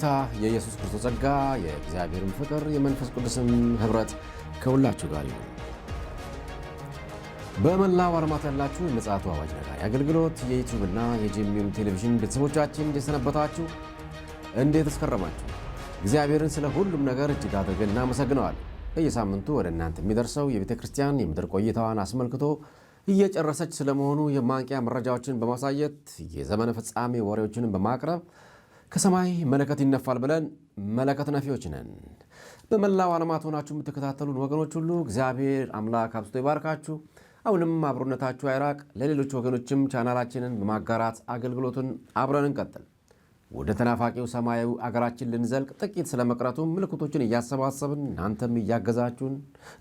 የጌታ የኢየሱስ ክርስቶስ ጸጋ የእግዚአብሔርን ፍቅር የመንፈስ ቅዱስም ህብረት ከሁላችሁ ጋር ይሁን። በመላው ዓለማት ያላችሁ የምፅዓቱ አዋጅ ነጋሪ አገልግሎት የዩቲዩብ እና የጂኤምኤም ቴሌቪዥን ቤተሰቦቻችን እንደሰነበታችሁ፣ እንዴት ተስከረማችሁ? እግዚአብሔርን ስለ ሁሉም ነገር እጅግ አድርገን እናመሰግነዋለን። በየሳምንቱ ወደ እናንተ የሚደርሰው የቤተ ክርስቲያን የምድር ቆይታዋን አስመልክቶ እየጨረሰች ስለመሆኑ የማንቂያ መረጃዎችን በማሳየት የዘመነ ፍጻሜ ወሬዎችን በማቅረብ ከሰማይ መለከት ይነፋል ብለን መለከት ነፊዎች ነን። በመላው ዓለማት ሆናችሁ የምትከታተሉን ወገኖች ሁሉ እግዚአብሔር አምላክ አብዝቶ ይባርካችሁ። አሁንም አብሮነታችሁ አይራቅ። ለሌሎች ወገኖችም ቻናላችንን በማጋራት አገልግሎቱን አብረን እንቀጥል። ወደ ተናፋቂው ሰማያዊ አገራችን ልንዘልቅ ጥቂት ስለመቅረቱ ምልክቶችን እያሰባሰብን እናንተም እያገዛችሁን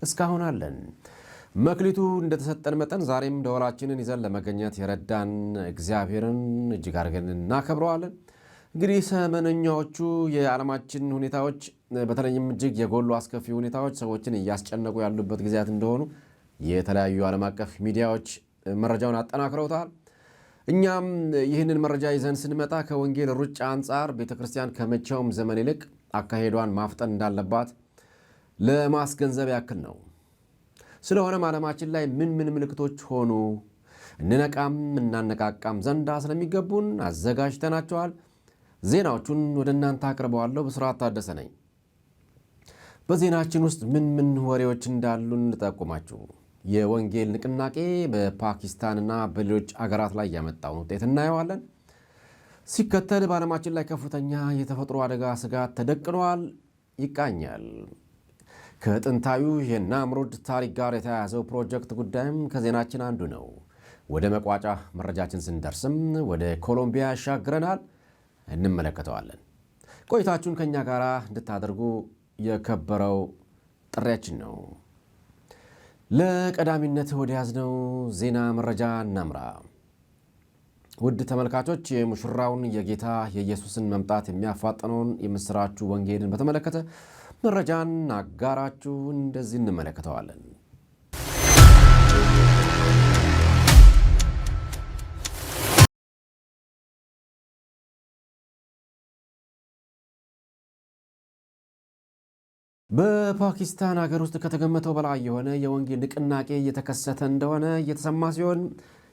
እስካሁን አለን። መክሊቱ እንደተሰጠን መጠን ዛሬም ደወላችንን ይዘን ለመገኘት የረዳን እግዚአብሔርን እጅግ አድርገን እናከብረዋለን። እንግዲህ ሰሞነኛዎቹ የዓለማችን ሁኔታዎች በተለይም እጅግ የጎሉ አስከፊ ሁኔታዎች ሰዎችን እያስጨነቁ ያሉበት ጊዜያት እንደሆኑ የተለያዩ ዓለም አቀፍ ሚዲያዎች መረጃውን አጠናክረውታል። እኛም ይህንን መረጃ ይዘን ስንመጣ ከወንጌል ሩጫ አንጻር ቤተክርስቲያን ከመቼውም ዘመን ይልቅ አካሄዷን ማፍጠን እንዳለባት ለማስገንዘብ ያክል ነው። ስለሆነም ዓለማችን ላይ ምን ምልክቶች ሆኑ እንነቃም እናነቃቃም ዘንዳ ስለሚገቡን አዘጋጅተናቸዋል። ዜናዎቹን ወደ እናንተ አቅርበዋለሁ። በስርዓት ታደሰ ነኝ። በዜናችን ውስጥ ምን ወሬዎች እንዳሉን እንጠቁማችሁ። የወንጌል ንቅናቄ በፓኪስታንና በሌሎች አገራት ላይ ያመጣውን ውጤት እናየዋለን። ሲከተል በዓለማችን ላይ ከፍተኛ የተፈጥሮ አደጋ ስጋት ተደቅኗል ይቃኛል። ከጥንታዊው የናምሩድ ታሪክ ጋር የተያያዘው ፕሮጀክት ጉዳይም ከዜናችን አንዱ ነው። ወደ መቋጫ መረጃችን ስንደርስም ወደ ኮሎምቢያ ያሻግረናል፣ እንመለከተዋለን። ቆይታችሁን ከኛ ጋር እንድታደርጉ የከበረው ጥሪያችን ነው። ለቀዳሚነት ወደ ያዝነው ዜና መረጃ እናምራ። ውድ ተመልካቾች፣ የሙሽራውን የጌታ የኢየሱስን መምጣት የሚያፋጥነውን የምስራቹ ወንጌልን በተመለከተ መረጃን አጋራችሁ እንደዚህ እንመለከተዋለን። በፓኪስታን ሀገር ውስጥ ከተገመተው በላይ የሆነ የወንጌል ንቅናቄ እየተከሰተ እንደሆነ እየተሰማ ሲሆን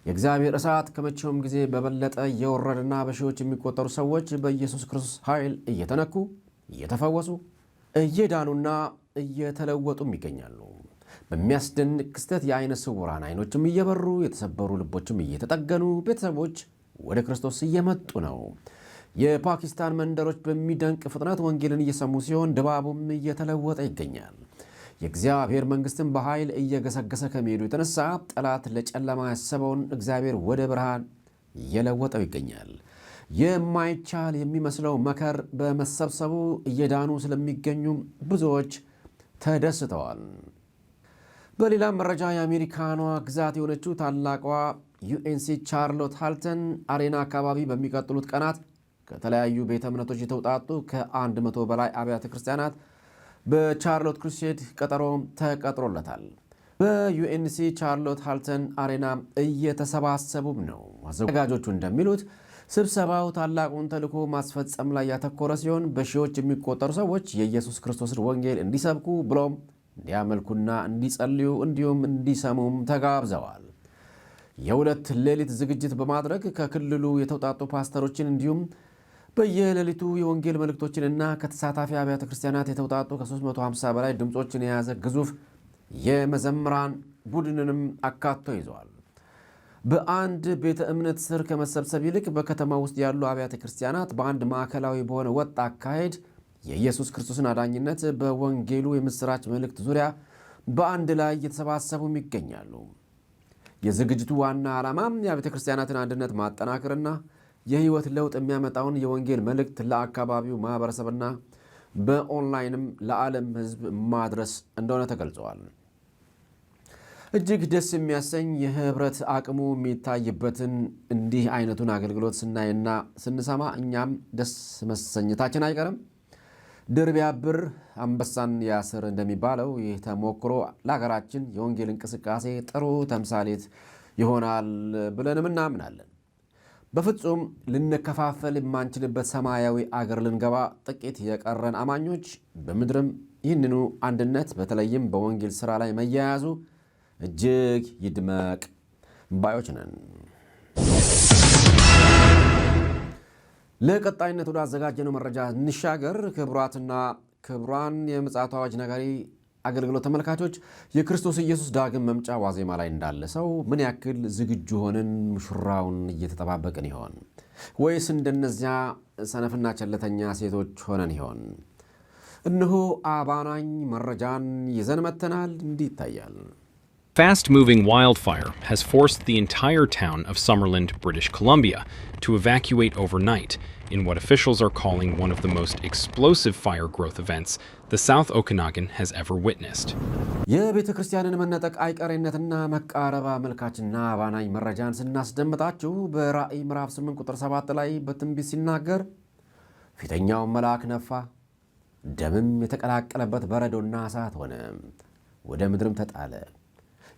የእግዚአብሔር እሳት ከመቼውም ጊዜ በበለጠ እየወረደና በሺዎች የሚቆጠሩ ሰዎች በኢየሱስ ክርስቶስ ኃይል እየተነኩ እየተፈወሱ እየዳኑና እየተለወጡም ይገኛሉ። በሚያስደንቅ ክስተት የዓይነ ስውራን ዓይኖችም እየበሩ የተሰበሩ ልቦችም እየተጠገኑ ቤተሰቦች ወደ ክርስቶስ እየመጡ ነው። የፓኪስታን መንደሮች በሚደንቅ ፍጥነት ወንጌልን እየሰሙ ሲሆን ድባቡም እየተለወጠ ይገኛል። የእግዚአብሔር መንግሥትን በኃይል እየገሰገሰ ከመሄዱ የተነሳ ጠላት ለጨለማ ያሰበውን እግዚአብሔር ወደ ብርሃን እየለወጠው ይገኛል። የማይቻል የሚመስለው መከር በመሰብሰቡ እየዳኑ ስለሚገኙ ብዙዎች ተደስተዋል። በሌላም መረጃ የአሜሪካኗ ግዛት የሆነችው ታላቋ ዩኤንሲ ቻርሎት ሃልተን አሬና አካባቢ በሚቀጥሉት ቀናት ከተለያዩ ቤተ እምነቶች የተውጣጡ ከ100 በላይ አብያተ ክርስቲያናት በቻርሎት ክሩሴድ ቀጠሮ ተቀጥሮለታል። በዩኤንሲ ቻርሎት ሃልተን አሬና እየተሰባሰቡም ነው። አዘጋጆቹ እንደሚሉት ስብሰባው ታላቁን ተልዕኮ ማስፈጸም ላይ ያተኮረ ሲሆን በሺዎች የሚቆጠሩ ሰዎች የኢየሱስ ክርስቶስን ወንጌል እንዲሰብኩ ብሎም እንዲያመልኩና እንዲጸልዩ እንዲሁም እንዲሰሙም ተጋብዘዋል። የሁለት ሌሊት ዝግጅት በማድረግ ከክልሉ የተውጣጡ ፓስተሮችን እንዲሁም በየሌሊቱ የወንጌል መልእክቶችንና ከተሳታፊ አብያተ ክርስቲያናት የተውጣጡ ከ350 በላይ ድምፆችን የያዘ ግዙፍ የመዘምራን ቡድንንም አካቶ ይዘዋል። በአንድ ቤተ እምነት ስር ከመሰብሰብ ይልቅ በከተማ ውስጥ ያሉ አብያተ ክርስቲያናት በአንድ ማዕከላዊ በሆነ ወጥ አካሄድ የኢየሱስ ክርስቶስን አዳኝነት በወንጌሉ የምስራች መልእክት ዙሪያ በአንድ ላይ እየተሰባሰቡም ይገኛሉ። የዝግጅቱ ዋና ዓላማም የቤተ ክርስቲያናትን አንድነት ማጠናከርና የሕይወት ለውጥ የሚያመጣውን የወንጌል መልእክት ለአካባቢው ማህበረሰብና በኦንላይንም ለዓለም ሕዝብ ማድረስ እንደሆነ ተገልጸዋል። እጅግ ደስ የሚያሰኝ የህብረት አቅሙ የሚታይበትን እንዲህ አይነቱን አገልግሎት ስናይና ስንሰማ እኛም ደስ መሰኘታችን አይቀርም። ድር ቢያብር አንበሳን ያስር እንደሚባለው ይህ ተሞክሮ ለሀገራችን የወንጌል እንቅስቃሴ ጥሩ ተምሳሌት ይሆናል ብለንም እናምናለን። በፍጹም ልንከፋፈል የማንችልበት ሰማያዊ አገር ልንገባ ጥቂት የቀረን አማኞች በምድርም ይህንኑ አንድነት በተለይም በወንጌል ሥራ ላይ መያያዙ እጅግ ይድመቅ ባዮች ነን። ለቀጣይነት ወደ አዘጋጀነው መረጃ እንሻገር። ክቡራትና ክቡራን የምጽአቱ አዋጅ ነጋሪ አገልግሎት ተመልካቾች የክርስቶስ ኢየሱስ ዳግም መምጫ ዋዜማ ላይ እንዳለ ሰው ምን ያክል ዝግጁ ሆነን ሙሽራውን እየተጠባበቅን ይሆን? ወይስ እንደነዚያ ሰነፍና ቸለተኛ ሴቶች ሆነን ይሆን? እነሆ አባናኝ መረጃን ይዘን መጥተናል። እንዲህ ይታያል። Fast-moving wildfire has forced the entire town of Summerland, British Columbia, to evacuate overnight in what officials are calling one of the most explosive fire growth events the South Okanagan has ever witnessed. የቤተ ክርስቲያንን መነጠቅ አይቀሬነትና መቃረብ አመልካችና አባናኝ መረጃን ስናስደምጣችሁ በራእይ ምዕራፍ 8 ቁጥር 7 ላይ በትንቢት ሲናገር ፊተኛው መልአክ ነፋ፣ ደምም የተቀላቀለበት በረዶና እሳት ሆነ፣ ወደ ምድርም ተጣለ።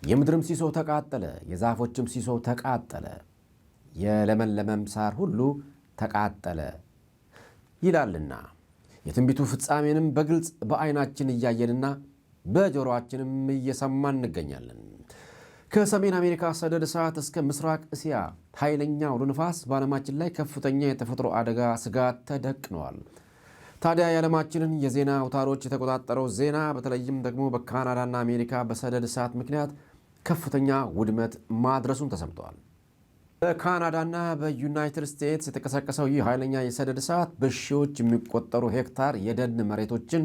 የምድርም ሲሶ ተቃጠለ፣ የዛፎችም ሲሶ ተቃጠለ፣ የለመለመም ሳር ሁሉ ተቃጠለ ይላልና የትንቢቱ ፍጻሜንም በግልጽ በዓይናችን እያየንና በጆሮአችንም እየሰማን እንገኛለን። ከሰሜን አሜሪካ ሰደድ እሳት እስከ ምስራቅ እስያ ኃይለኛ አውሎ ነፋስ በዓለማችን ላይ ከፍተኛ የተፈጥሮ አደጋ ስጋት ተደቅነዋል። ታዲያ የዓለማችንን የዜና አውታሮች የተቆጣጠረው ዜና በተለይም ደግሞ በካናዳና አሜሪካ በሰደድ እሳት ምክንያት ከፍተኛ ውድመት ማድረሱን ተሰምተዋል። በካናዳና በዩናይትድ ስቴትስ የተቀሰቀሰው ይህ ኃይለኛ የሰደድ እሳት በሺዎች የሚቆጠሩ ሄክታር የደን መሬቶችን፣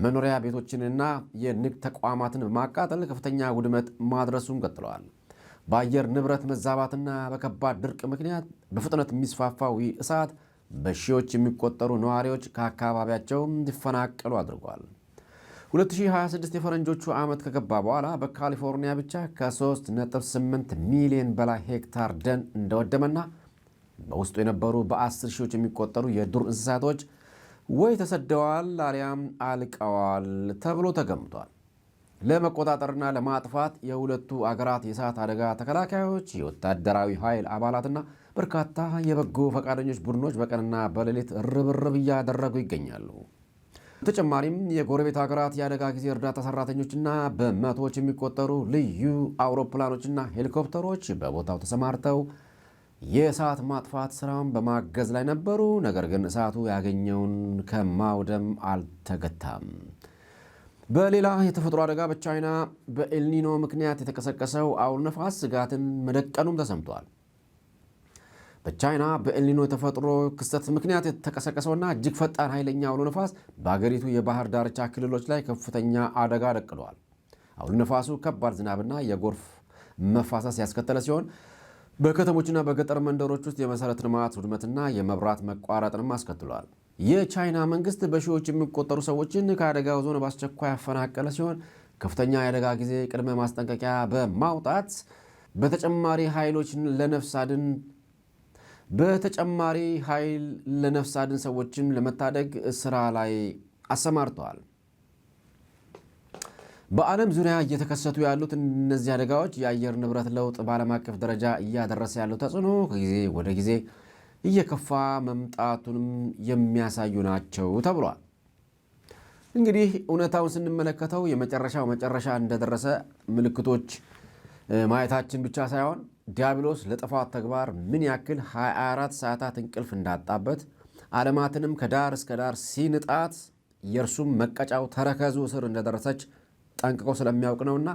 መኖሪያ ቤቶችንና የንግድ ተቋማትን በማቃጠል ከፍተኛ ውድመት ማድረሱን ቀጥለዋል። በአየር ንብረት መዛባትና በከባድ ድርቅ ምክንያት በፍጥነት የሚስፋፋው ይህ እሳት በሺዎች የሚቆጠሩ ነዋሪዎች ከአካባቢያቸው እንዲፈናቀሉ አድርጓል። 2026 የፈረንጆቹ ዓመት ከገባ በኋላ በካሊፎርኒያ ብቻ ከ3.8 ሚሊዮን በላይ ሄክታር ደን እንደወደመና በውስጡ የነበሩ በ10 ሺዎች የሚቆጠሩ የዱር እንስሳቶች ወይ ተሰደዋል አሊያም አልቀዋል ተብሎ ተገምቷል። ለመቆጣጠርና ለማጥፋት የሁለቱ አገራት የእሳት አደጋ ተከላካዮች፣ የወታደራዊ ኃይል አባላትና በርካታ የበጎ ፈቃደኞች ቡድኖች በቀንና በሌሊት ርብርብ እያደረጉ ይገኛሉ። በተጨማሪም የጎረቤት ሀገራት የአደጋ ጊዜ እርዳታ ሰራተኞችና በመቶዎች የሚቆጠሩ ልዩ አውሮፕላኖችና ሄሊኮፕተሮች በቦታው ተሰማርተው የእሳት ማጥፋት ስራውን በማገዝ ላይ ነበሩ። ነገር ግን እሳቱ ያገኘውን ከማውደም አልተገታም። በሌላ የተፈጥሮ አደጋ በቻይና በኤልኒኖ ምክንያት የተቀሰቀሰው አውሎ ነፋስ ስጋትን መደቀኑም ተሰምቷል። በቻይና በኤልኒኖ የተፈጥሮ ክስተት ምክንያት የተቀሰቀሰውና እጅግ ፈጣን ኃይለኛ አውሎ ነፋስ በአገሪቱ የባህር ዳርቻ ክልሎች ላይ ከፍተኛ አደጋ ደቅኗል። አውሎ ነፋሱ ከባድ ዝናብና የጎርፍ መፋሰስ ያስከተለ ሲሆን በከተሞችና በገጠር መንደሮች ውስጥ የመሰረተ ልማት ውድመትና የመብራት መቋረጥንም አስከትሏል። የቻይና መንግስት በሺዎች የሚቆጠሩ ሰዎችን ከአደጋው ዞን በአስቸኳይ ያፈናቀለ ሲሆን ከፍተኛ የአደጋ ጊዜ ቅድመ ማስጠንቀቂያ በማውጣት በተጨማሪ ኃይል ለነፍስ አድን ሰዎችን ለመታደግ ስራ ላይ አሰማርተዋል። በዓለም ዙሪያ እየተከሰቱ ያሉት እነዚህ አደጋዎች የአየር ንብረት ለውጥ በዓለም አቀፍ ደረጃ እያደረሰ ያለው ተጽዕኖ ከጊዜ ወደ ጊዜ እየከፋ መምጣቱንም የሚያሳዩ ናቸው ተብሏል። እንግዲህ እውነታውን ስንመለከተው የመጨረሻው መጨረሻ እንደደረሰ ምልክቶች ማየታችን ብቻ ሳይሆን ዲያብሎስ ለጥፋት ተግባር ምን ያክል 24 ሰዓታት እንቅልፍ እንዳጣበት ዓለማትንም ከዳር እስከ ዳር ሲንጣት የእርሱም መቀጫው ተረከዙ ስር እንደደረሰች ጠንቅቆ ስለሚያውቅ ነውና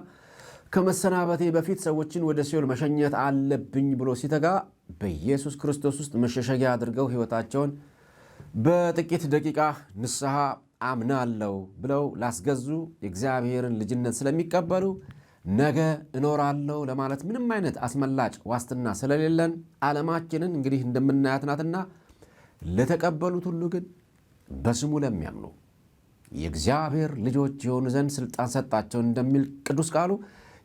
ከመሰናበቴ በፊት ሰዎችን ወደ ሲኦል መሸኘት አለብኝ ብሎ ሲተጋ በኢየሱስ ክርስቶስ ውስጥ መሸሸጊያ አድርገው ሕይወታቸውን በጥቂት ደቂቃ ንስሐ አምናለሁ ብለው ላስገዙ የእግዚአብሔርን ልጅነት ስለሚቀበሉ ነገ እኖራለሁ ለማለት ምንም አይነት አስመላጭ ዋስትና ስለሌለን ዓለማችንን እንግዲህ እንደምናያት ናትና ለተቀበሉት ሁሉ ግን በስሙ ለሚያምኑ የእግዚአብሔር ልጆች የሆኑ ዘንድ ስልጣን ሰጣቸው እንደሚል ቅዱስ ቃሉ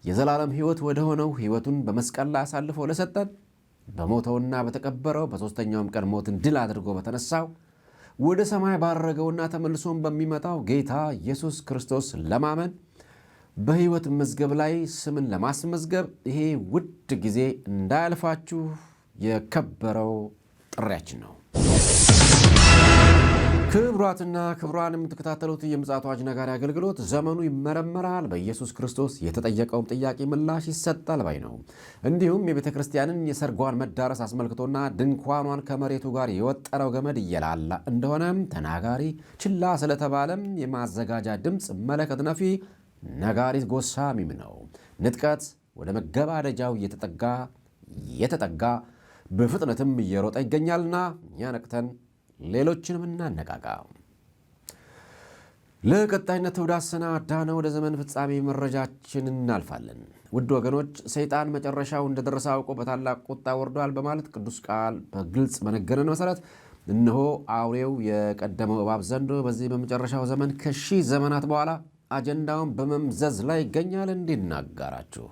የዘላለም ሕይወት ወደ ሆነው ሕይወቱን በመስቀል ላይ አሳልፎ ለሰጠን በሞተውና በተቀበረው በሦስተኛውም ቀን ሞትን ድል አድርጎ በተነሳው ወደ ሰማይ ባረገውና ተመልሶም በሚመጣው ጌታ ኢየሱስ ክርስቶስ ለማመን በሕይወት መዝገብ ላይ ስምን ለማስመዝገብ ይሄ ውድ ጊዜ እንዳያልፋችሁ የከበረው ጥሪያችን ነው። ክቡራትና ክቡራን የምትከታተሉት የምፅዓቱ አዋጅ ነጋሪ አገልግሎት ዘመኑ ይመረመራል፣ በኢየሱስ ክርስቶስ የተጠየቀውም ጥያቄ ምላሽ ይሰጣል ባይ ነው። እንዲሁም የቤተ ክርስቲያንን የሰርጓን መዳረስ አስመልክቶና ድንኳኗን ከመሬቱ ጋር የወጠረው ገመድ እየላላ እንደሆነም ተናጋሪ ችላ ስለተባለም የማዘጋጃ ድምፅ መለከት ነፊ ነጋሪት ጎሳሚም ነው። ንጥቀት ወደ መገባደጃው የተጠጋ በፍጥነትም እየሮጠ ይገኛልና እኛ ነቅተን ሌሎችንም እናነቃቃ። ለቀጣይነት ወዳሰና ዳነ ወደ ዘመን ፍጻሜ መረጃችን እናልፋለን። ውድ ወገኖች ሰይጣን መጨረሻው እንደደረሰ አውቆ በታላቅ ቁጣ ወርዷል በማለት ቅዱስ ቃል በግልጽ በነገረን መሰረት እነሆ አውሬው የቀደመው እባብ ዘንዶ በዚህ በመጨረሻው ዘመን ከሺህ ዘመናት በኋላ አጀንዳውን በመምዘዝ ላይ ይገኛል። እንዲናጋራችሁ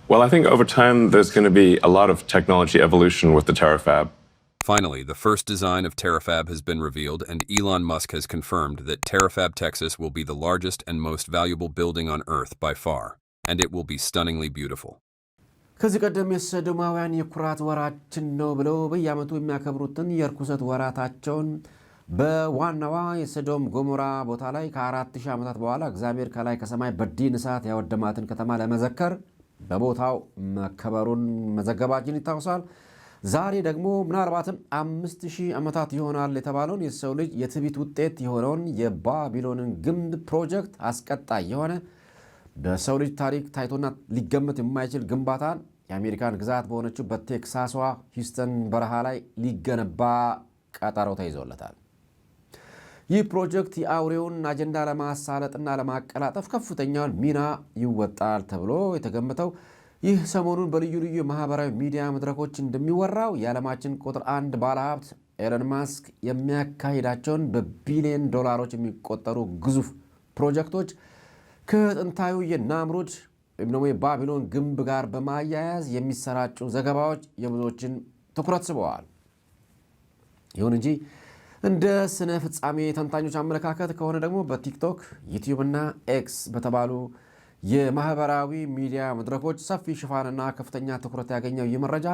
Well, I think over time there's going to be a lot of technology evolution with the Terafab. Finally, the first design of Terafab has been revealed, and Elon Musk has confirmed that Terafab Texas will be the largest and most valuable building on Earth by far, and it will be stunningly beautiful. ከዚህ ቀደም የሰዶማውያን የኩራት ወራችን ነው ብለው በየዓመቱ የሚያከብሩትን የርኩሰት ወራታቸውን በዋናዋ የሰዶም ጎሞራ ቦታ ላይ ከ4000 ዓመታት በኋላ እግዚአብሔር ከላይ ከሰማይ በዲን እሳት ያወደማትን ከተማ ለመዘከር በቦታው መከበሩን መዘገባችን ይታወሳል። ዛሬ ደግሞ ምናልባትም 5000 ዓመታት ይሆናል የተባለውን የሰው ልጅ የትዕቢት ውጤት የሆነውን የባቢሎንን ግንብ ፕሮጀክት አስቀጣይ የሆነ በሰው ልጅ ታሪክ ታይቶና ሊገመት የማይችል ግንባታን የአሜሪካን ግዛት በሆነችው በቴክሳሷ ሂውስተን በረሃ ላይ ሊገነባ ቀጠሮ ተይዞለታል። ይህ ፕሮጀክት የአውሬውን አጀንዳ ለማሳለጥና ለማቀላጠፍ ከፍተኛውን ሚና ይወጣል ተብሎ የተገመተው ይህ ሰሞኑን በልዩ ልዩ ማህበራዊ ሚዲያ መድረኮች እንደሚወራው የዓለማችን ቁጥር 1 ባለሀብት ኤለን ማስክ የሚያካሂዳቸውን በቢሊዮን ዶላሮች የሚቆጠሩ ግዙፍ ፕሮጀክቶች ከጥንታዊ የናምሩድ ወይም ደግሞ የባቢሎን ግንብ ጋር በማያያዝ የሚሰራጩ ዘገባዎች የብዙዎችን ትኩረት ስበዋል። ይሁን እንጂ እንደ ስነ ፍጻሜ ተንታኞች አመለካከት ከሆነ ደግሞ በቲክቶክ፣ ዩቲዩብ እና ኤክስ በተባሉ የማህበራዊ ሚዲያ መድረኮች ሰፊ ሽፋንና ከፍተኛ ትኩረት ያገኘው ይህ መረጃ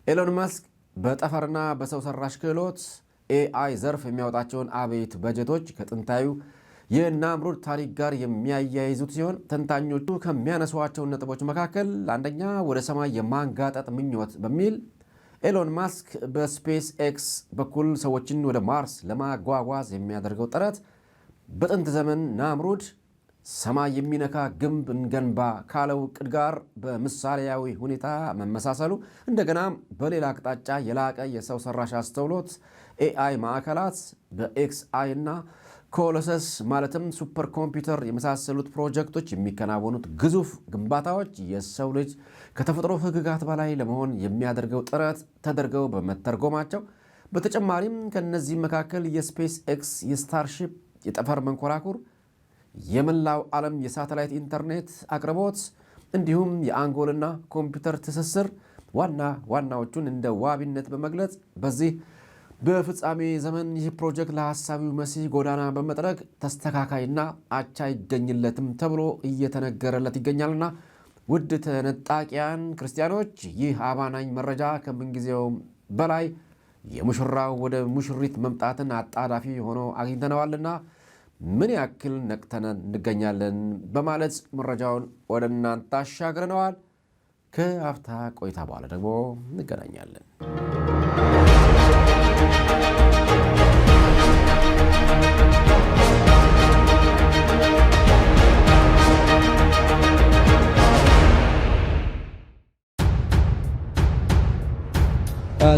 ኤሎን መስክ በጠፈርና በሰው ሰራሽ ክህሎት ኤአይ ዘርፍ የሚያወጣቸውን አበይት በጀቶች ከጥንታዩ የናምሩድ ታሪክ ጋር የሚያያይዙት ሲሆን ተንታኞቹ ከሚያነሷቸው ነጥቦች መካከል አንደኛ ወደ ሰማይ የማንጋጠጥ ምኞት በሚል ኤሎን ማስክ በስፔስ ኤክስ በኩል ሰዎችን ወደ ማርስ ለማጓጓዝ የሚያደርገው ጥረት በጥንት ዘመን ናምሩድ ሰማይ የሚነካ ግንብ እንገንባ ካለው ዕቅድ ጋር በምሳሌያዊ ሁኔታ መመሳሰሉ፣ እንደገና በሌላ አቅጣጫ የላቀ የሰው ሰራሽ አስተውሎት ኤአይ ማዕከላት በኤክስአይ እና ኮሎሰስ ማለትም ሱፐር ኮምፒውተር የመሳሰሉት ፕሮጀክቶች የሚከናወኑት ግዙፍ ግንባታዎች የሰው ልጅ ከተፈጥሮ ሕግጋት በላይ ለመሆን የሚያደርገው ጥረት ተደርገው በመተርጎማቸው፣ በተጨማሪም ከነዚህ መካከል የስፔስ ኤክስ የስታርሺፕ የጠፈር መንኮራኩር የመላው ዓለም የሳተላይት ኢንተርኔት አቅርቦት እንዲሁም የአንጎልና ኮምፒውተር ትስስር ዋናዎቹን እንደ ዋቢነት በመግለጽ በዚህ በፍጻሜ ዘመን ይህ ፕሮጀክት ለሐሳቢው መሲህ ጎዳና በመጥረግ ተስተካካይና አቻ ይገኝለትም ተብሎ እየተነገረለት ይገኛልና ውድ ተነጣቂያን ክርስቲያኖች ይህ አባናኝ መረጃ ከምንጊዜው በላይ የሙሽራው ወደ ሙሽሪት መምጣትን አጣዳፊ ሆኖ አግኝተነዋልና ምን ያክል ነቅተን እንገኛለን በማለት መረጃውን ወደ እናንተ አሻግረነዋል። ከአፍታ ቆይታ በኋላ ደግሞ እንገናኛለን።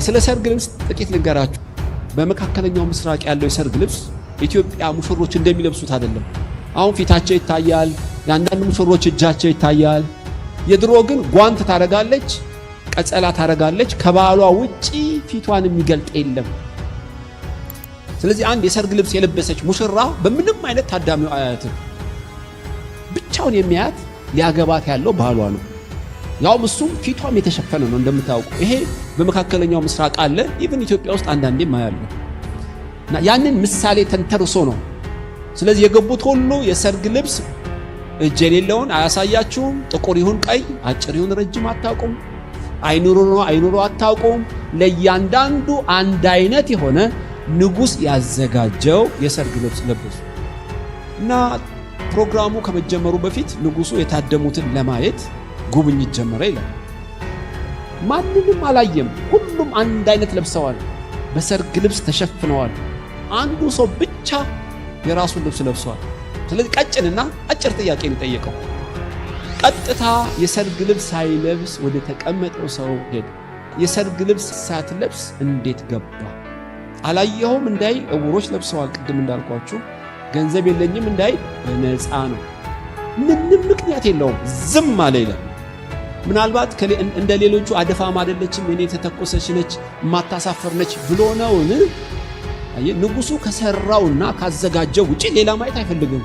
ስለ ሰርግ ልብስ ጥቂት ልንገራችሁ። በመካከለኛው ምስራቅ ያለው የሰርግ ልብስ ኢትዮጵያ ሙሽሮች እንደሚለብሱት አይደለም። አሁን ፊታቸው ይታያል፣ የአንዳንድ ሙሽሮች እጃቸው ይታያል። የድሮ ግን ጓንት ታረጋለች፣ ቀጸላ ታረጋለች፣ ከባሏ ውጪ ፊቷን የሚገልጥ የለም። ስለዚህ አንድ የሰርግ ልብስ የለበሰች ሙሽራ በምንም አይነት ታዳሚው አያትም። ብቻውን የሚያያት ሊያገባት ያለው ባሏ ነው። ያውም እሱም ፊቷም የተሸፈነ ነው። እንደምታውቁ ይሄ በመካከለኛው ምስራቅ አለ፣ ኢቭን ኢትዮጵያ ውስጥ አንዳንዴ ማያሉ እና ያንን ምሳሌ ተንተርሶ ነው። ስለዚህ የገቡት ሁሉ የሰርግ ልብስ እጅ የሌለውን አያሳያችሁም። ጥቁር ይሁን ቀይ፣ አጭር ይሁን ረጅም አታውቁም። አይኑሮ አታውቁም። ለእያንዳንዱ አንድ አይነት የሆነ ንጉሥ ያዘጋጀው የሰርግ ልብስ ለበሱ እና ፕሮግራሙ ከመጀመሩ በፊት ንጉሡ የታደሙትን ለማየት ጉብኝት ጀመረ ይላል። ማንንም አላየም። ሁሉም አንድ አይነት ለብሰዋል፣ በሰርግ ልብስ ተሸፍነዋል። አንዱ ሰው ብቻ የራሱን ልብስ ለብሷል። ስለዚህ ቀጭንና አጭር ጥያቄ ነው የጠየቀው። ቀጥታ የሰርግ ልብስ ሳይለብስ ወደ ተቀመጠው ሰው ሄደ። የሰርግ ልብስ ሳትለብስ እንዴት ገባ? አላየኸውም እንዳይ እውሮች ለብሰዋል። ቅድም እንዳልኳችሁ ገንዘብ የለኝም እንዳይ በነፃ ነው። ምንም ምክንያት የለውም፣ ዝም አለ ይላል። ምናልባት እንደ ሌሎቹ አደፋም አይደለችም፣ እኔ ተተኮሰች ነች፣ ማታሳፈር ነች ብሎ ነውን? ንጉሡ ከሰራውና ካዘጋጀው ውጪ ሌላ ማየት አይፈልግም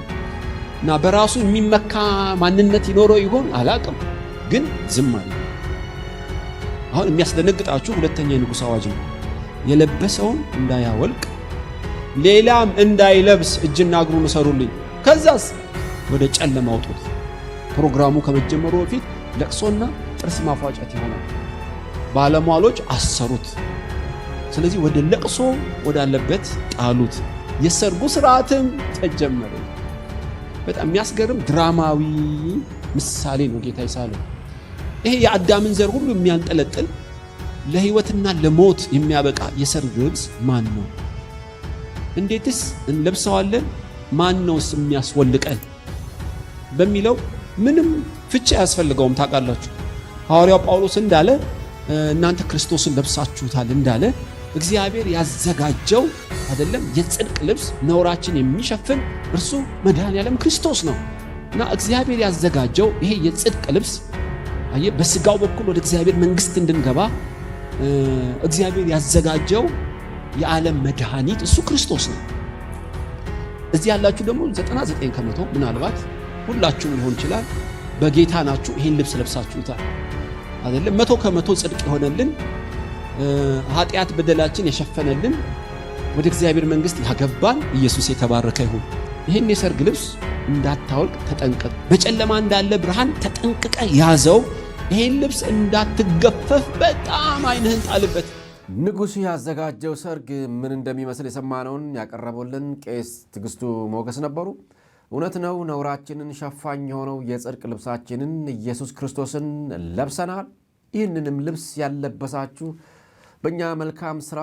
እና በራሱ የሚመካ ማንነት ይኖረው ይሆን አላቅም፣ ግን ዝም አለ። አሁን የሚያስደነግጣችሁ ሁለተኛ የንጉሥ አዋጅ ነው። የለበሰውን እንዳያወልቅ ሌላም እንዳይለብስ እጅና እግሩን እሰሩልኝ፣ ከዛስ ወደ ጨለማ አውጡት። ፕሮግራሙ ከመጀመሩ በፊት ለቅሶና ጥርስ ማፏጨት ይሆናል። ባለሟሎች አሰሩት። ስለዚህ ወደ ለቅሶ ወዳለበት ጣሉት። የሰርጉ ስርዓትም ተጀመረ። በጣም የሚያስገርም ድራማዊ ምሳሌ ነው ጌታ ይሳለው። ይሄ የአዳምን ዘር ሁሉ የሚያንጠለጥል ለህይወትና ለሞት የሚያበቃ የሰርግ ልብስ ማን ነው? እንዴትስ እንለብሰዋለን? ማን ነውስ የሚያስወልቀን በሚለው ምንም ፍቺ አያስፈልገውም። ታውቃላችሁ ሐዋርያው ጳውሎስ እንዳለ እናንተ ክርስቶስን ለብሳችሁታል እንዳለ እግዚአብሔር ያዘጋጀው አይደለም የጽድቅ ልብስ ነውራችን የሚሸፍን እርሱ መድኃኔዓለም ክርስቶስ ነው እና እግዚአብሔር ያዘጋጀው ይሄ የጽድቅ ልብስ በስጋው በኩል ወደ እግዚአብሔር መንግስት እንድንገባ እግዚአብሔር ያዘጋጀው የዓለም መድኃኒት እሱ ክርስቶስ ነው። እዚህ ያላችሁ ደግሞ 99% ምናልባት ሁላችሁም ሊሆን ይችላል በጌታ ናችሁ። ይሄን ልብስ ለብሳችሁታል አይደለም? 100% ጽድቅ የሆነልን ኃጢአት በደላችን የሸፈነልን ወደ እግዚአብሔር መንግስት ያገባን ኢየሱስ የተባረከ ይሁን። ይሄን የሰርግ ልብስ እንዳታወልቅ ተጠንቀቅ። በጨለማ እንዳለ ብርሃን ተጠንቅቀ ያዘው። ይሄን ልብስ እንዳትገፈፍ በጣም ዓይንህን ጣልበት። ንጉሡ ያዘጋጀው ሰርግ ምን እንደሚመስል የሰማነውን ያቀረቡልን ቄስ ትዕግስቱ ሞገስ ነበሩ። እውነት ነው፣ ነውራችንን ሸፋኝ የሆነው የጽድቅ ልብሳችንን ኢየሱስ ክርስቶስን ለብሰናል። ይህንንም ልብስ ያለበሳችሁ በእኛ መልካም ሥራ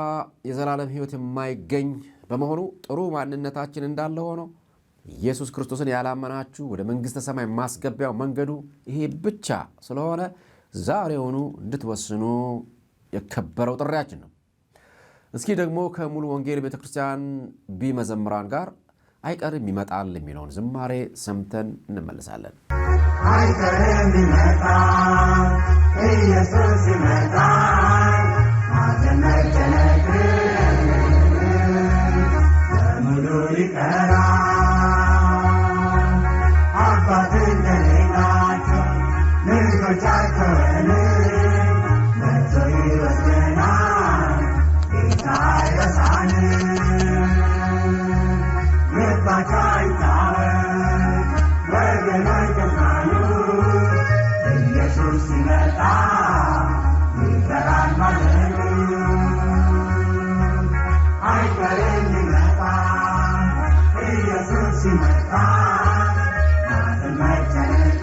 የዘላለም ሕይወት የማይገኝ በመሆኑ ጥሩ ማንነታችን እንዳለ ሆኖ ኢየሱስ ክርስቶስን ያላመናችሁ ወደ መንግሥተ ሰማይ ማስገቢያው መንገዱ ይሄ ብቻ ስለሆነ ዛሬውኑ እንድትወስኑ የከበረው ጥሪያችን ነው። እስኪ ደግሞ ከሙሉ ወንጌል ቤተ ክርስቲያን ቢመዘምራን ጋር አይቀርም ይመጣል የሚለውን ዝማሬ ሰምተን እንመለሳለን። አይቀርም ይመጣል ኢየሱስ ይመጣል ማዘመጨነቅ በሙሉ ይቀራል። አባት እንደሌላቸው ልጆቻቸውን መጥቶ ይወስደናል። ጌታ አይረሳንም። ልባቸው አይታወክ ወገኖች ተጽናኑ። ኢየሱስ ሲመጣ ይቀራል ማዘኑ። አይቀርም ይመጣል ኢየሱስ ሲመጣ ማዘን መጨነቅ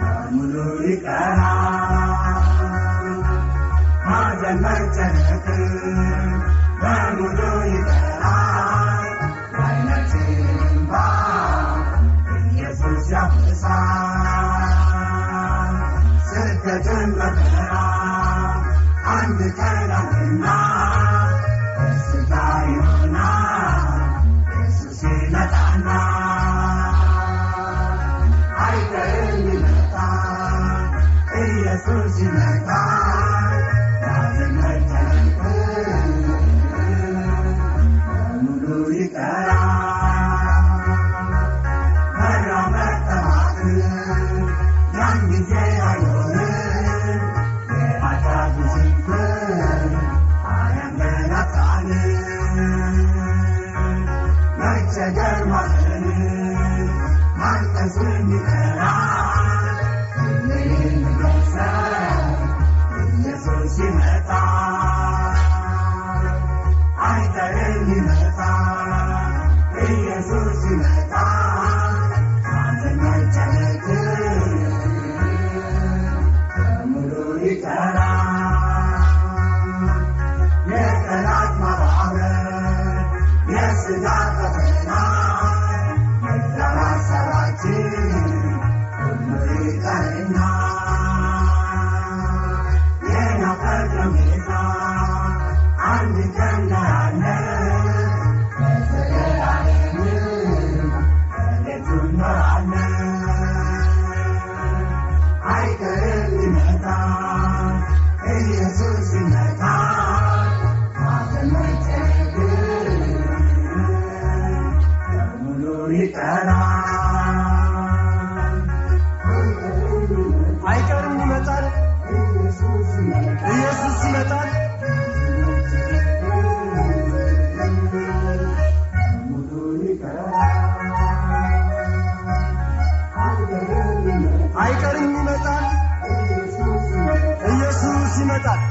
በሙሉ ይቀራል። ማዘን መጨነቅ በሙሉ ይቀራል። የዓይናችን እንባ ኢየሱስ ያብሳል። ስደትን መከራ አንድ ቀን አለና ደስታ ይሆናል ኢየሱስ ይመጣና። አይቀርም ይመጣል ኢየሱስ ይመጣል ማዘን መጨነቅ በሙሉ ይቀራል። መራመድ ጠማት ያን ጊዜ አይሆንም። የኃጢአት ውዝንፍር አያንገላታንም። መቸገር ማዘን ማልቀስም ይቀራል። ሁሌም ኢየሱስ ይመጣል። ሙሉ ይቀራል። አይቀርም ይመጣል። ኢየሱስ ይመጣል።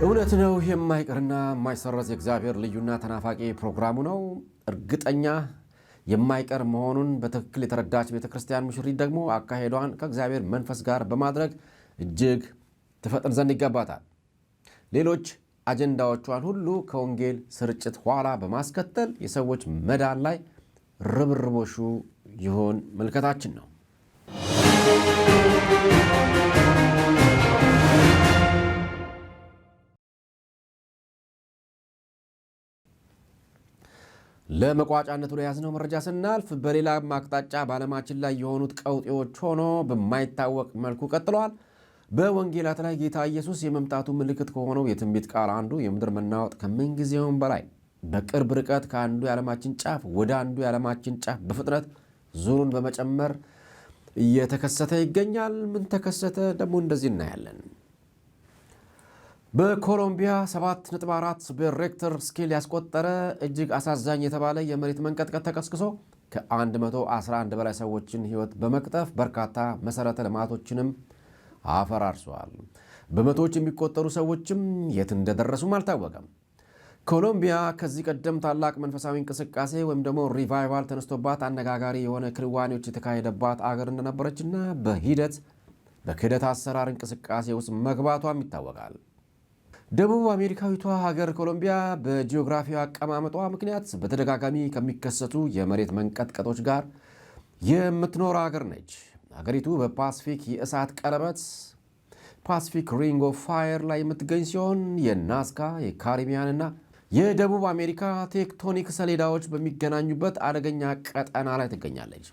እውነት ነው። የማይቀርና የማይሰረዝ የእግዚአብሔር ልዩና ተናፋቂ ፕሮግራሙ ነው። እርግጠኛ የማይቀር መሆኑን በትክክል የተረዳች ቤተ ክርስቲያን ሙሽሪት ደግሞ አካሄዷን ከእግዚአብሔር መንፈስ ጋር በማድረግ እጅግ ትፈጥን ዘንድ ይገባታል። ሌሎች አጀንዳዎቿን ሁሉ ከወንጌል ስርጭት ኋላ በማስከተል የሰዎች መዳን ላይ ርብርቦሹ ይሆን ምልከታችን ነው። ለመቋጫነት ወደ ያዝነው መረጃ ስናልፍ በሌላ አቅጣጫ በዓለማችን ላይ የሆኑት ቀውጤዎች ሆኖ በማይታወቅ መልኩ ቀጥለዋል። በወንጌላት ላይ ጌታ ኢየሱስ የመምጣቱ ምልክት ከሆነው የትንቢት ቃል አንዱ የምድር መናወጥ ከምንጊዜውም በላይ በቅርብ ርቀት ከአንዱ የዓለማችን ጫፍ ወደ አንዱ የዓለማችን ጫፍ በፍጥነት ዙሩን በመጨመር እየተከሰተ ይገኛል። ምን ተከሰተ? ደግሞ እንደዚህ እናያለን። በኮሎምቢያ 7.4 በሬክተር ስኬል ያስቆጠረ እጅግ አሳዛኝ የተባለ የመሬት መንቀጥቀጥ ተቀስቅሶ ከ111 በላይ ሰዎችን ሕይወት በመቅጠፍ በርካታ መሠረተ ልማቶችንም አፈራርሷል። በመቶዎች የሚቆጠሩ ሰዎችም የት እንደደረሱም አልታወቀም። ኮሎምቢያ ከዚህ ቀደም ታላቅ መንፈሳዊ እንቅስቃሴ ወይም ደግሞ ሪቫይቫል ተነስቶባት አነጋጋሪ የሆነ ክንዋኔዎች የተካሄደባት አገር እንደነበረችና በሂደት በክህደት አሰራር እንቅስቃሴ ውስጥ መግባቷም ይታወቃል። ደቡብ አሜሪካዊቷ ሀገር ኮሎምቢያ በጂኦግራፊያዊ አቀማመጧ ምክንያት በተደጋጋሚ ከሚከሰቱ የመሬት መንቀጥቀጦች ጋር የምትኖር ሀገር ነች። ሀገሪቱ በፓሲፊክ የእሳት ቀለበት ፓሲፊክ ሪንግ ኦፍ ፋየር ላይ የምትገኝ ሲሆን የናዝካ የካሪቢያንና የደቡብ አሜሪካ ቴክቶኒክ ሰሌዳዎች በሚገናኙበት አደገኛ ቀጠና ላይ ትገኛለች።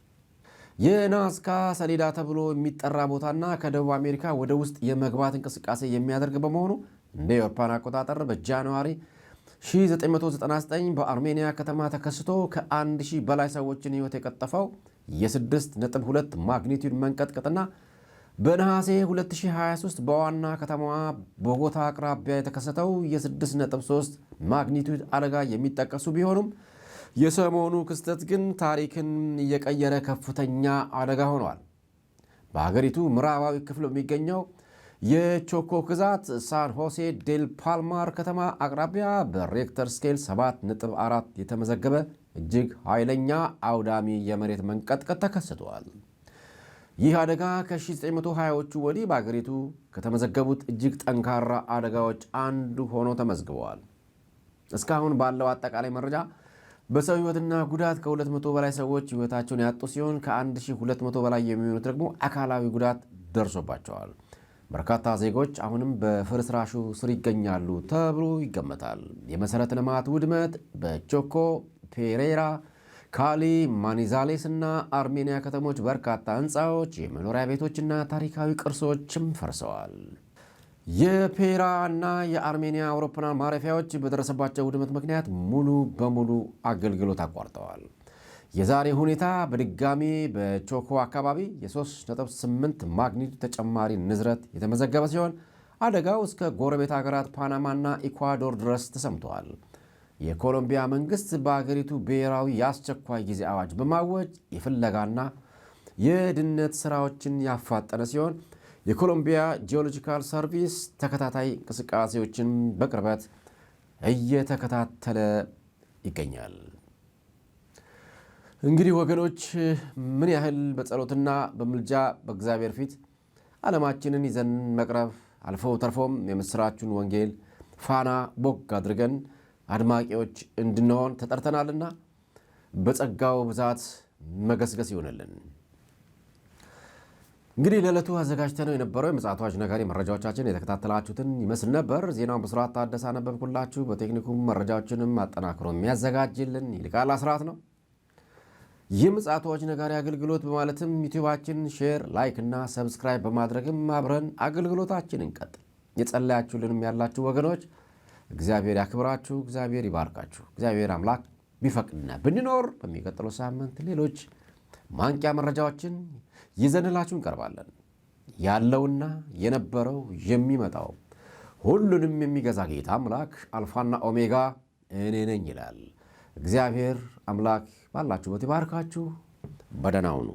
የናዝካ ሰሌዳ ተብሎ የሚጠራ ቦታና ከደቡብ አሜሪካ ወደ ውስጥ የመግባት እንቅስቃሴ የሚያደርግ በመሆኑ እንደ አውሮፓውያን አቆጣጠር በጃንዋሪ 1999 በአርሜኒያ ከተማ ተከስቶ ከ1000 በላይ ሰዎችን ሕይወት የቀጠፈው የ6.2 ማግኒቲዩድ መንቀጥቀጥና በነሐሴ 2023 በዋና ከተማዋ ቦጎታ አቅራቢያ የተከሰተው የ6.3 ማግኒቲዩድ አደጋ የሚጠቀሱ ቢሆኑም የሰሞኑ ክስተት ግን ታሪክን እየቀየረ ከፍተኛ አደጋ ሆኗል። በሀገሪቱ ምዕራባዊ ክፍል የሚገኘው የቾኮ ግዛት ሳን ሆሴ ዴል ፓልማር ከተማ አቅራቢያ በሬክተር ስኬል 7.4 የተመዘገበ እጅግ ኃይለኛ አውዳሚ የመሬት መንቀጥቀጥ ተከስቷል። ይህ አደጋ ከ1920ዎቹ ወዲህ በአገሪቱ ከተመዘገቡት እጅግ ጠንካራ አደጋዎች አንዱ ሆኖ ተመዝግበዋል። እስካሁን ባለው አጠቃላይ መረጃ በሰው ሕይወትና ጉዳት ከ200 በላይ ሰዎች ሕይወታቸውን ያጡ ሲሆን ከ1200 በላይ የሚሆኑት ደግሞ አካላዊ ጉዳት ደርሶባቸዋል። በርካታ ዜጎች አሁንም በፍርስራሹ ስር ይገኛሉ ተብሎ ይገመታል። የመሠረተ ልማት ውድመት በቾኮ ፔሬራ፣ ካሊ፣ ማኒዛሌስ እና አርሜኒያ ከተሞች በርካታ ሕንፃዎች፣ የመኖሪያ ቤቶችና ታሪካዊ ቅርሶችም ፈርሰዋል። የፔራ እና የአርሜኒያ አውሮፕላን ማረፊያዎች በደረሰባቸው ውድመት ምክንያት ሙሉ በሙሉ አገልግሎት አቋርጠዋል። የዛሬ ሁኔታ በድጋሚ በቾኮ አካባቢ የ3.8 ማግኒቱድ ተጨማሪ ንዝረት የተመዘገበ ሲሆን አደጋው እስከ ጎረቤት ሀገራት ፓናማና ኢኳዶር ድረስ ተሰምተዋል። የኮሎምቢያ መንግስት በአገሪቱ ብሔራዊ የአስቸኳይ ጊዜ አዋጅ በማወጅ የፍለጋና የድነት ስራዎችን ያፋጠነ ሲሆን የኮሎምቢያ ጂኦሎጂካል ሰርቪስ ተከታታይ እንቅስቃሴዎችን በቅርበት እየተከታተለ ይገኛል። እንግዲህ ወገኖች ምን ያህል በጸሎትና በምልጃ በእግዚአብሔር ፊት ዓለማችንን ይዘን መቅረብ አልፈው ተርፎም የምስራቹን ወንጌል ፋና ቦግ አድርገን አድማቂዎች እንድንሆን ተጠርተናልና በጸጋው ብዛት መገስገስ ይሆንልን። እንግዲህ ለዕለቱ አዘጋጅተነው የነበረው የምፅዓቱ አዋጅ ነጋሪ መረጃዎቻችን የተከታተላችሁትን ይመስል ነበር። ዜናውን በስርዓት ታደሰ አነበብኩላችሁ። በቴክኒኩም መረጃዎችንም አጠናክሮ የሚያዘጋጅልን ይልቃል አስራት ነው። ይህ ምፅዓቱ አዋጅ ነጋሪ አገልግሎት በማለትም ዩቲዩባችን ሼር፣ ላይክ እና ሰብስክራይብ በማድረግም አብረን አገልግሎታችን እንቀጥል። የጸለያችሁልንም ያላችሁ ወገኖች እግዚአብሔር ያክብራችሁ፣ እግዚአብሔር ይባርካችሁ። እግዚአብሔር አምላክ ቢፈቅድና ብንኖር በሚቀጥለው ሳምንት ሌሎች ማንቂያ መረጃዎችን ይዘንላችሁ እንቀርባለን። ያለውና የነበረው የሚመጣው ሁሉንም የሚገዛ ጌታ አምላክ አልፋና ኦሜጋ እኔ ነኝ ይላል። እግዚአብሔር አምላክ ባላችሁበት ይባርካችሁ። በደህና ሁኑ።